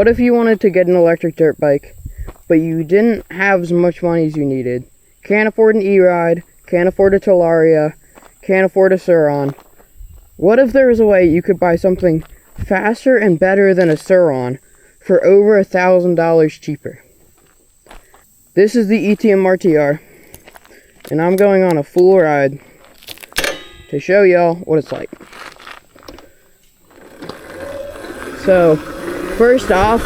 What if you wanted to get an electric dirt bike, but you didn't have as much money as you needed? Can't afford an e-ride, can't afford a Talaria, can't afford a Sur-Ron. What if there was a way you could buy something faster and better than a Sur-Ron for over $1,000 cheaper? This is the ETM RTR, and I'm going on a full ride to show y'all what it's like. So, first off,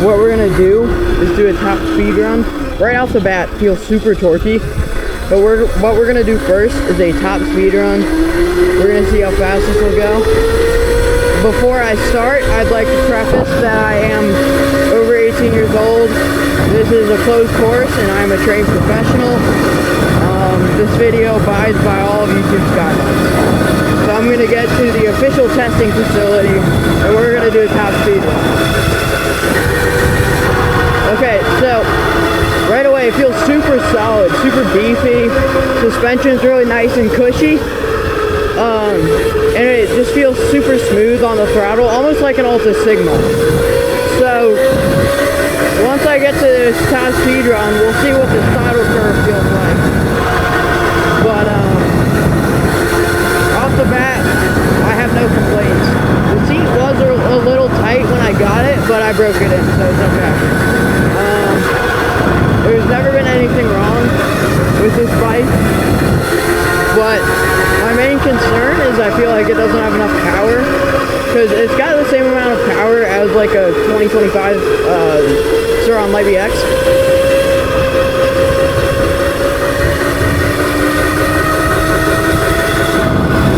what we're gonna do is do a top speed run. Right off the bat, feels super torquey. But what we're gonna do first is a top speed run. We're gonna see how fast this will go. Before I start, I'd like to preface that I am over 18 years old. This is a closed course and I'm a trained professional. This video abides by all of YouTube's guidelines. So I'm gonna get to the official testing facility and we're gonna do a top speed run. Okay, so right away it feels super solid, super beefy. Suspension's really nice and cushy. And it just feels super smooth on the throttle, almost like an Alta Sigma. So once I get to this top speed run, we'll see what the throttle curve feels like. But off the bat, I have no complaints. The seat was a little tight when I got it, but I broke it in, so it's okay. There's never been anything wrong with this bike, but my main concern is I feel like it doesn't have enough power, because it's got the same amount of power as like a 2025 Sur-Ron Light BX.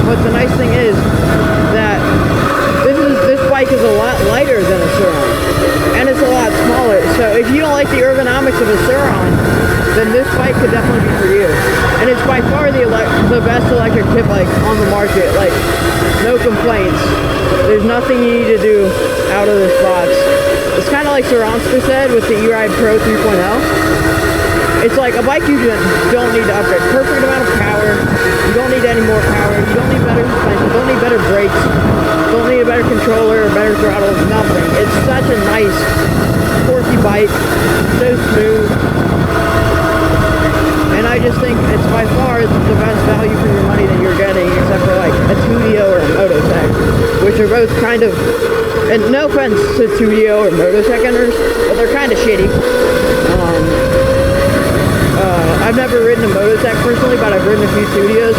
But the nice thing is that this bike is a lot lighter than a Sur-Ron, and it's a lot smaller. So if you don't like the ergonomics of a Sur-Ron, then this bike could definitely be for you. And it's by far the best electric pit bike on the market. Like, no complaints. There's nothing you need to do out of this box. It's kind of like Sur-Ronster said with the E-Ride Pro 3.0. It's like a bike you don't need to upgrade. Perfect amount of power. You don't need any more power. You don't need better suspension. You don't need better brakes. You don't need a better controller or better throttle. Nothing. It's such a nice, torquey bike. So smooth. And I just think it's by far the best value for your money that you're getting, except for like a Tudio or a Mototech, which are both kind of, and no offense to Tudio or Mototech owners, but they're kind of shitty. I've never ridden a Mototech personally, but I've ridden a few Tudios.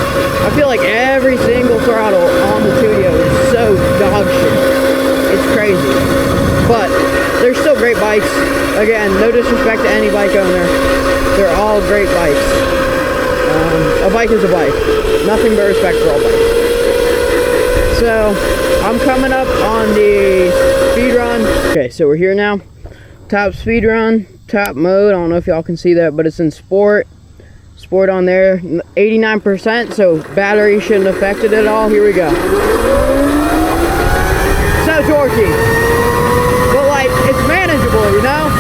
I feel like every single throttle on the Tudio is so dog shit. It's crazy. But they're still great bikes. Again, no disrespect to any bike owner. They're all great bikes. A bike is a bike. Nothing but respect for all bikes. So, I'm coming up on the speed run. Okay, so we're here now. Top speed run, top mode. I don't know if y'all can see that, but it's in sport. Sport on there, 89%, so battery shouldn't affect it at all. Here we go. So torquey. But like, it's manageable, you know?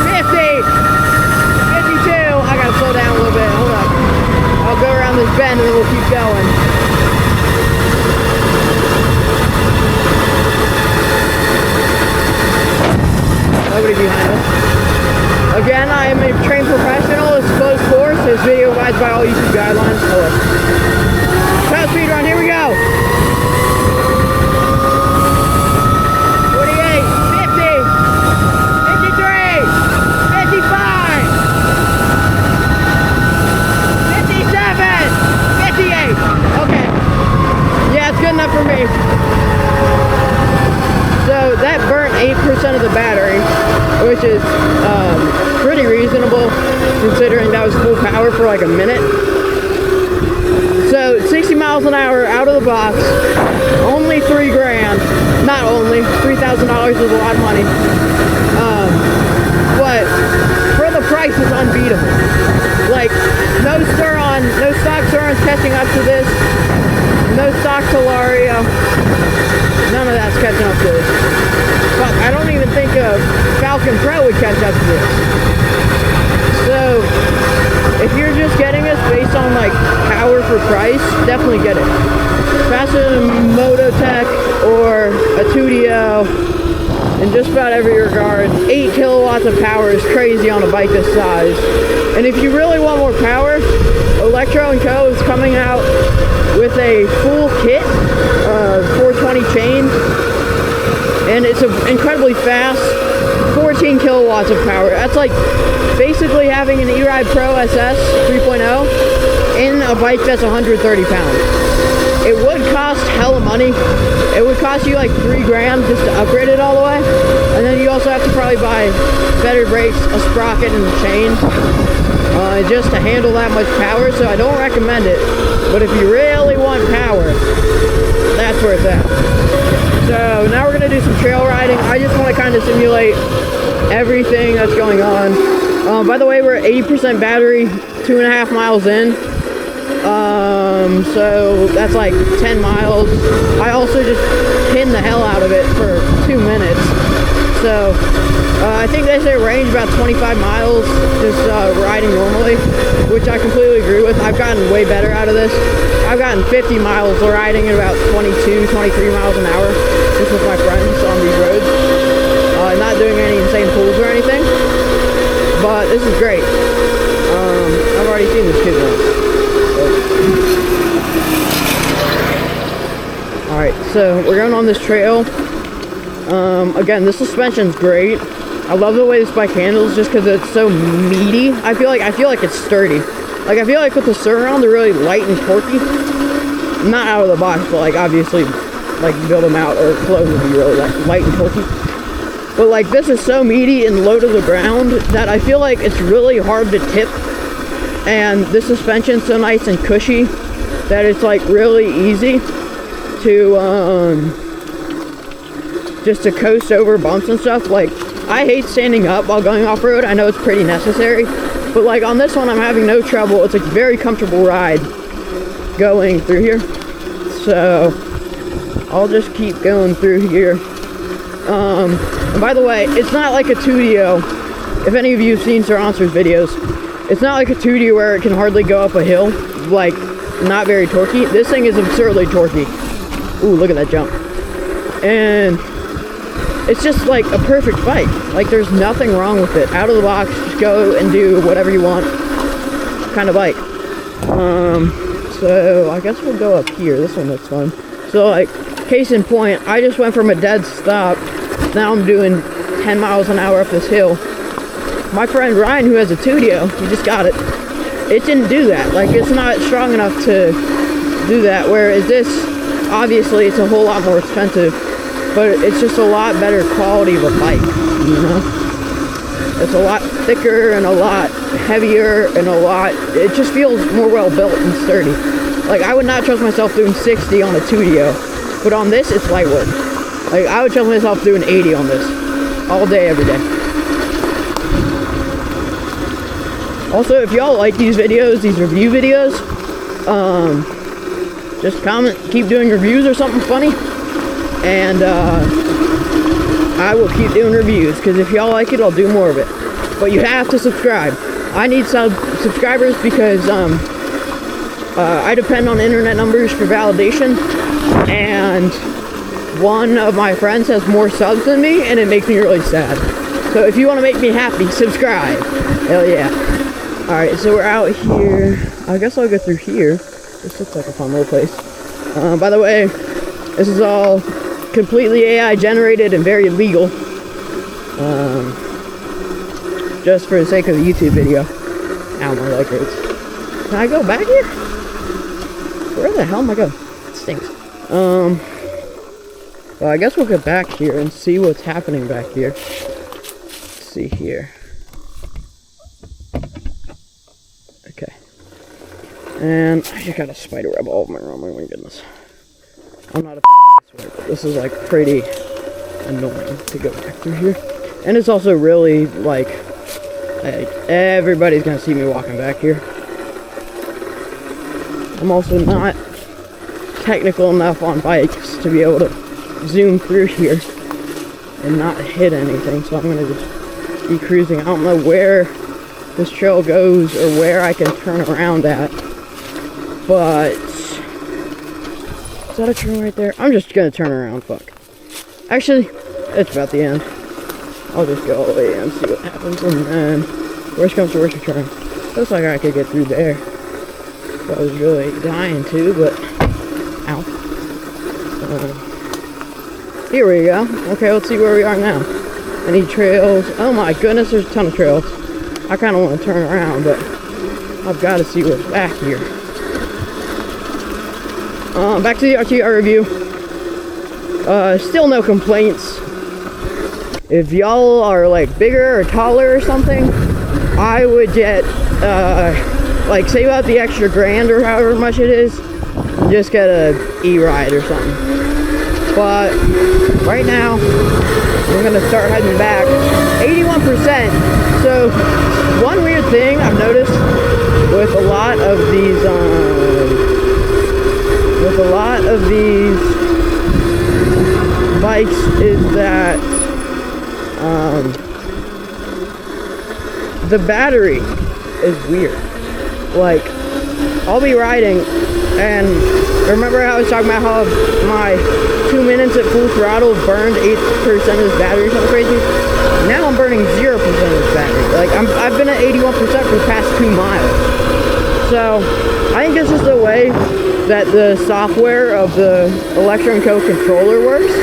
50, 52, I gotta slow down a little bit, hold up. I'll go around this bend and then we'll keep going. Nobody behind us. Again, I am a trained professional. It's a closed course. This video abides by all YouTube guidelines. Top speed run, here we go. 48, 50, 53, 55, 57, 58. Okay. Yeah, it's good enough for me. So that burnt 8% of the battery, which is pretty reasonable considering that was full power for like a minute. So 60 miles an hour out of the box, only $3 grand. Not only, $3,000 is a lot of money. But for the price, it's unbeatable. Like, no Sur-Ron, no stock Sur-Ron's catching up to this. No stock Talaria. None of that's catching up to this. Fuck, I don't even think a Falcon Pro would catch up to this. So, if you're just getting this based on like power for price, definitely get it. Faster than a Mototech or a Tudio in just about every regard. 8 kilowatts of power is crazy on a bike this size. And if you really want more power, Electro & Co. is coming out with a full kit, 420 chain, and it's incredibly fast, 14 kilowatts of power. That's like basically having an E-Ride Pro SS 3.0 in a bike that's 130 pounds. It would cost hella money. It would cost you like $3,000 just to upgrade it all the way. And then you also have to probably buy better brakes, a sprocket, and a chain just to handle that much power. So I don't recommend it. But if you really want power, that's where it's at. So now we're going to do some trail riding. I just want to kind of simulate everything that's going on. By the way, we're at 80% battery, 2.5 miles in. So that's like 10 miles. I also just pinned the hell out of it for 2 minutes. So I think they say range about 25 miles just riding normally, which I completely agree with. I've gotten way better out of this. I've gotten 50 miles riding at about 22, 23 miles an hour just with my friends on these roads. Not doing any insane pulls or anything, but this is great. I've already seen this kid once. Alright, so we're going on this trail. Again, the suspension's great. I love the way this bike handles just because it's so meaty. I feel like it's sturdy. Like I feel like with the Surround, they're really light and torquey. Not out of the box, but like obviously, like you build them out or clothes would be really light and torquey. But like this is so meaty and low to the ground that I feel like it's really hard to tip. And the suspension's so nice and cushy that it's like really easy to just to coast over bumps and stuff. Like I hate standing up while going off-road. I know it's pretty necessary, but like on this one I'm having no trouble. It's a very comfortable ride going through here. So I'll just keep going through here. And by the way, it's not like a 2DO. If any of you have seen Sir Answer's videos, it's not like a 2D where it can hardly go up a hill, like not very torquey. This thing is absurdly torquey. Ooh, look at that jump. And it's just like a perfect bike. Like there's nothing wrong with it. Out of the box, just go and do whatever you want kind of bike. So I guess we'll go up here. This one looks fun. So like, case in point, I just went from a dead stop. Now I'm doing 10 miles an hour up this hill. My friend Ryan, who has a 2DO, he just got it. It didn't do that. Like it's not strong enough to do that. Whereas this, obviously it's a whole lot more expensive, but it's just a lot better quality of a bike, you know? It's a lot thicker and a lot heavier and it just feels more well built and sturdy. Like I would not trust myself doing 60 on a 2DO, but on this it's lightweight. Like I would trust myself doing 80 on this all day, every day. Also, if y'all like these videos, these review videos, just comment, keep doing reviews or something funny, and I will keep doing reviews, because if y'all like it, I'll do more of it. But you have to subscribe. I need subscribers because I depend on internet numbers for validation, and one of my friends has more subs than me, and it makes me really sad. So if you want to make me happy, subscribe. Hell yeah. Alright, so we're out here. I guess I'll go through here. This looks like a fun little place. By the way, this is all completely AI generated and very legal. Just for the sake of the YouTube video. Ow, my leg hurts. Can I go back here? Where the hell am I going? It stinks. Well, I guess we'll get back here and see what's happening back here. Let's see here. Okay. And I just got a spider web all over my arm. Oh my goodness. I'm not a fan, but this is like pretty annoying to go back through here. And it's also really like everybody's gonna see me walking back here. I'm also not technical enough on bikes to be able to zoom through here and not hit anything, so I'm gonna just be cruising. I don't know where this trail goes or where I can turn around at, but is that a turn right there? I'm just gonna turn around. Fuck. Actually, it's about the end. I'll just go all the way and see what happens, and then worst comes to worst, return. Looks like I could get through there. I was really dying to, but ow. Here we go. Okay, let's see where we are now. Any trails? Oh my goodness, there's a ton of trails. I kind of want to turn around, but I've got to see what's back here. Back to the RTR review. Still no complaints. If y'all are like bigger or taller or something, I would get like save out the extra grand or however much it is, and just get a e-ride or something. But right now, we're gonna start heading back. 81%. So one weird thing I've noticed with a lot of these, bikes is that the battery is weird. Like, I'll be riding, and remember how I was talking about how my 2 minutes at full throttle burned 8% of this battery, something crazy? Now I'm burning 0% of this battery. Like, I've been at 81% for the past 2 miles. So, I think this is the way that the software of the Electron Co controller works.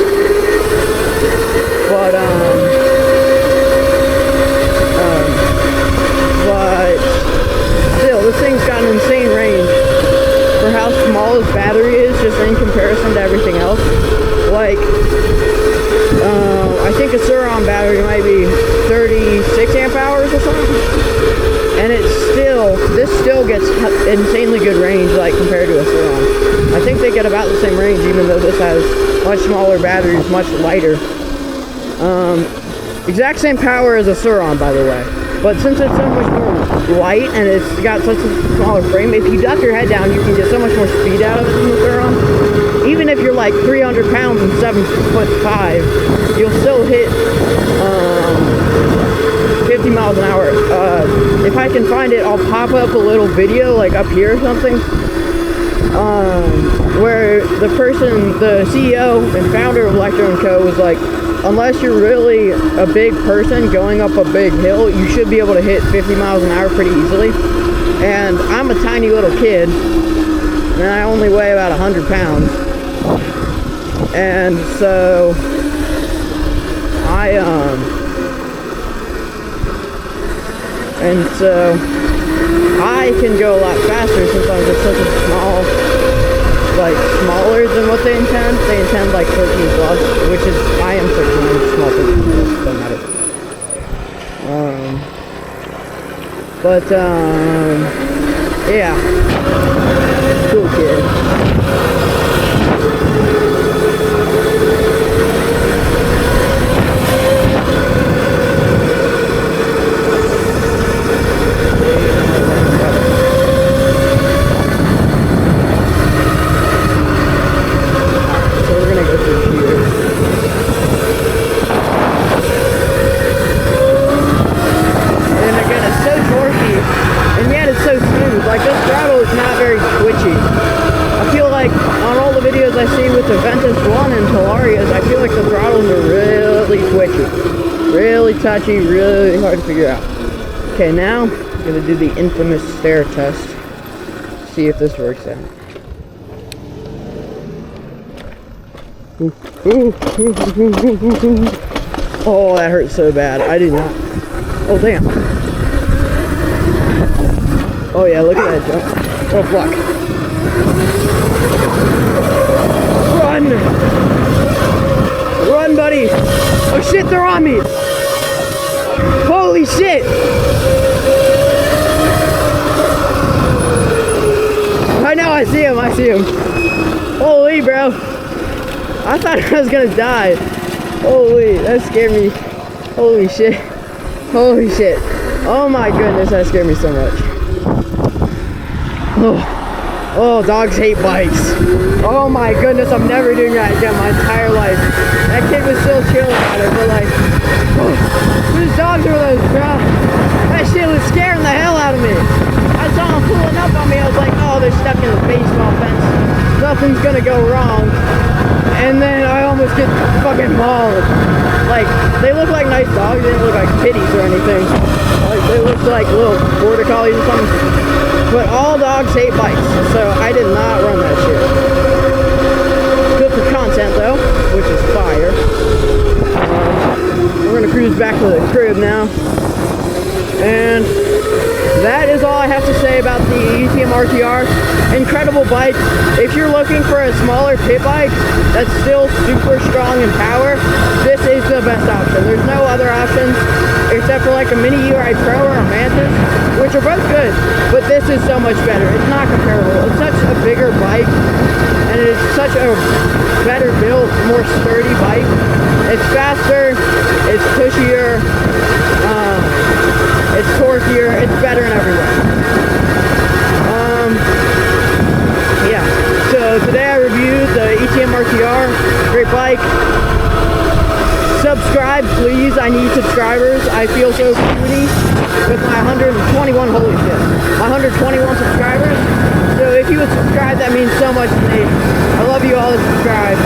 But still, this thing's got an insane range for how small this battery is, just in comparison to everything else. Like, I think a Suron battery might be 36 amp hours or something, and this still gets insanely good range, like, compared to a Suron. I think they get about the same range, even though this has much smaller batteries, much lighter. Exact same power as a Suron, by the way. But since it's so much more light and it's got such a smaller frame, if you duck your head down, you can get so much more speed out of it than the Suron. Even if you're like 300 pounds and 7'5", you'll still hit 50 miles an hour. If I can find it, I'll pop up a little video like up here or something, where the CEO and founder of Electron Co was like, unless you're really a big person going up a big hill, you should be able to hit 50 miles an hour pretty easily. And I'm a tiny little kid, and I only weigh about 100 pounds. And so I can go a lot faster since I'm just such a smaller than what they intend. They intend like 13 plus, which is, I am 13, I'm small 13 plus, doesn't matter. Yeah, cool kid. Touchy, really hard to figure out. Okay, now I'm gonna do the infamous stare test. See if this works out. Oh, that hurt so bad. I did not. Oh, damn. Oh yeah, look at that jump. Oh fuck. Run! Run, buddy! Oh shit, they're on me! Holy shit! I know, I see him. Holy, bro. I thought I was gonna die. Holy, that scared me. Holy shit. Oh my goodness, that scared me so much. Oh, dogs hate bikes. Oh my goodness, I'm never doing that again my entire life. That kid was still chill about it, but like, whose dogs are those, bro? That shit was scaring the hell out of me. I saw him pulling up on me, I was like, oh, they're stuck in the baseball fence. Nothing's gonna go wrong. And then I almost get fucking mauled. Like, They look like nice dogs. They didn't look like kitties or anything. Like, they looked like little border collies or something. But all dogs hate bikes, so I did not run that shit. Good for content though, which is fire. We're gonna cruise back to the crib now. And that is all I have to say about the ETM RTR. Incredible bike. If you're looking for a smaller pit bike that's still super strong in power, this is the best option. There's no other options except for like a Mini Ride Pro or a Mantis, which are both good, but this is so much better. It's not comparable. It's such a bigger bike, and it's such a better built, more sturdy bike. It's faster, it's pushier, it's torquier, it's better in every way. Yeah, so today I reviewed the ETM RTR, great bike. Subscribe, please, I need subscribers. I feel so puny with my 121, holy shit, my 121 subscribers. So if you would subscribe, that means so much to me. I love you all to subscribe.